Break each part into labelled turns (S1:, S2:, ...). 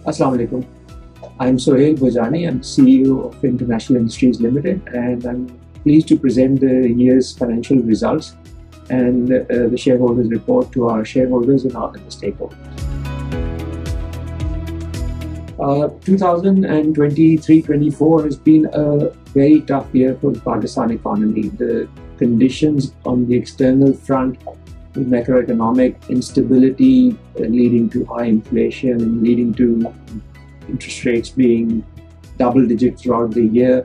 S1: Assalamu alaikum. I'm Sohail Bhojani. I'm CEO of International Industries Limited, and I'm pleased to present the year's financial results and the shareholders report to our shareholders and our stakeholders. 2023-24 has been a very tough year for the Pakistan economy. The conditions on the external front, with macroeconomic instability leading to high inflation and leading to interest rates being double digit throughout the year,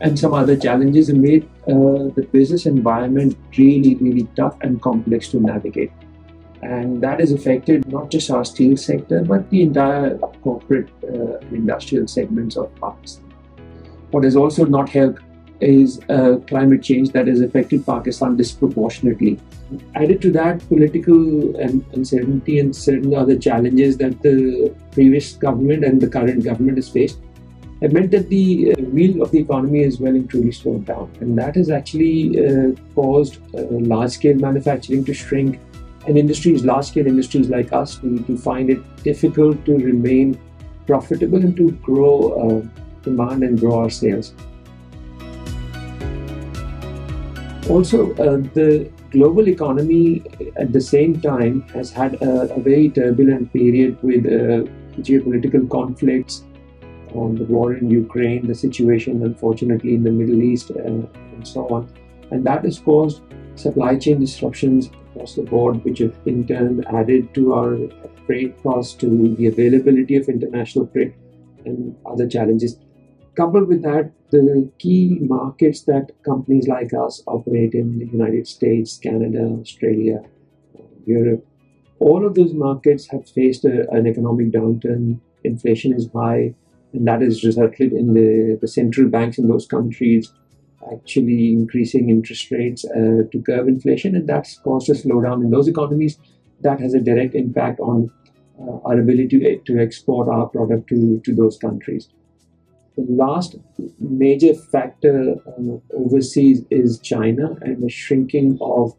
S1: and some other challenges have made the business environment really tough and complex to navigate. And that has affected not just our steel sector, but the entire corporate industrial segments of Pakistan. What has also not helped is climate change that has affected Pakistan disproportionately. Added to that, political uncertainty and certain other challenges that the previous government and the current government has faced have meant that the wheel of the economy is well and truly slowed down. And that has actually caused large-scale manufacturing to shrink, and large-scale industries like us to find it difficult to remain profitable and to grow demand and grow our sales. Also, the global economy at the same time has had a very turbulent period with geopolitical conflicts, the war in Ukraine, the situation unfortunately in the Middle East, and so on. And that has caused supply chain disruptions across the board, which have in turn added to our freight costs, to the availability of international freight and other challenges. Coupled with that, the key markets that companies like us operate in, the United States, Canada, Australia, Europe, all of those markets have faced an economic downturn. Inflation is high, and that has resulted in the central banks in those countries actually increasing interest rates to curb inflation, and that's caused a slowdown in those economies. That has a direct impact on our ability to export our product to those countries. The last major factor overseas is China and the shrinking of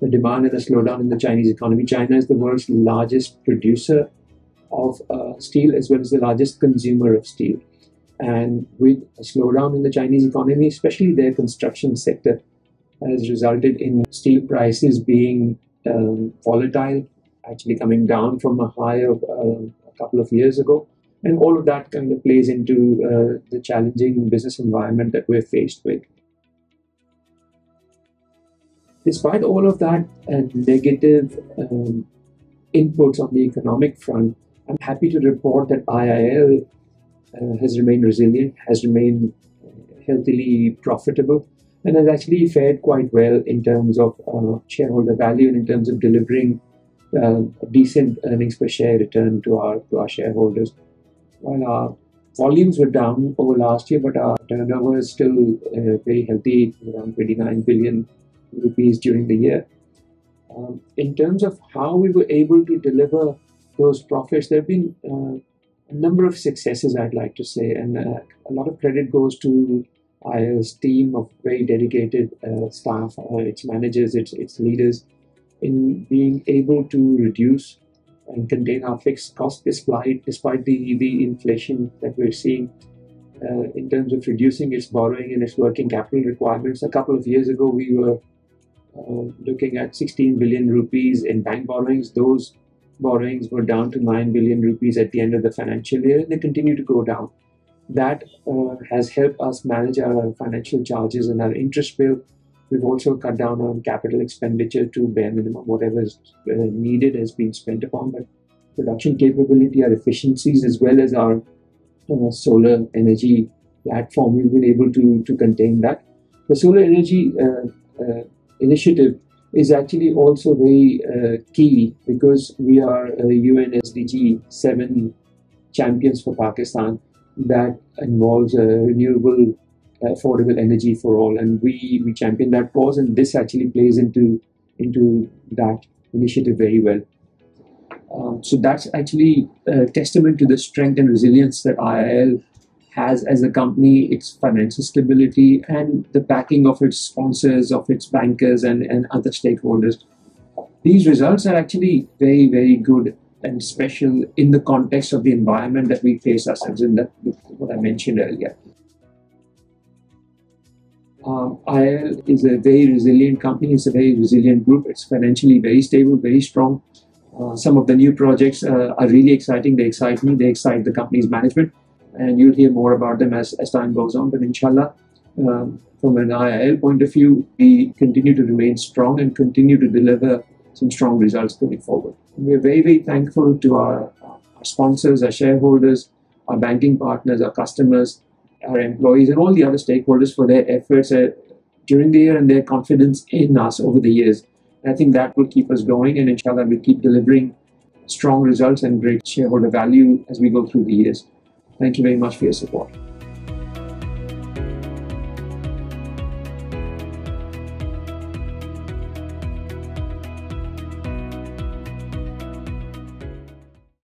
S1: the demand and the slowdown in the Chinese economy. China is the world's largest producer of steel, as well as the largest consumer of steel. And with a slowdown in the Chinese economy, especially their construction sector, has resulted in steel prices being volatile, actually coming down from a high of a couple of years ago. And all of that kind of plays into the challenging business environment that we're faced with. Despite all of that negative inputs on the economic front, I'm happy to report that IIL has remained resilient, has remained healthily profitable, and has actually fared quite well in terms of shareholder value and in terms of delivering a decent earnings per share return to our shareholders. While our volumes were down over last year, but our turnover is still very healthy, around 29 billion rupees during the year. In terms of how we were able to deliver those profits, there have been a number of successes, I'd like to say, and a lot of credit goes to IIL's team of very dedicated staff, its managers, its leaders, in being able to reduce and contain our fixed costs despite the inflation that we're seeing, in terms of reducing its borrowing and its working capital requirements. A couple of years ago, we were looking at 16 billion rupees in bank borrowings. Those borrowings were down to 9 billion rupees at the end of the financial year, and they continue to go down. That has helped us manage our financial charges and our interest bill. We've also cut down on capital expenditure to bare minimum. Whatever is needed has been spent upon, but production capability, our efficiencies, as well as our solar energy platform, we've been able to contain that. The solar energy initiative is actually also very key, because we are UN SDG 7 champions for Pakistan. That involves renewable affordable energy for all, and we champion that cause, and this actually plays into that initiative very well. So that's actually a testament to the strength and resilience that IIL has as a company, its financial stability, and the backing of its sponsors, of its bankers, and other stakeholders. These results are actually very good and special in the context of the environment that we face ourselves in, that what I mentioned earlier. IIL is a very resilient company. It's a very resilient group. It's financially very stable, very strong. Some of the new projects are really exciting. They excite me. They excite the company's management. And you'll hear more about them as time goes on. But inshallah, from an IIL point of view, we continue to remain strong and continue to deliver some strong results going forward. And we're very, very thankful to our sponsors, our shareholders, our banking partners, our customers, our employees, and all the other stakeholders for their efforts during the year and their confidence in us over the years. And I think that will keep us going, and inshallah, we'll keep delivering strong results and great shareholder value as we go through the years. Thank you very much for your support.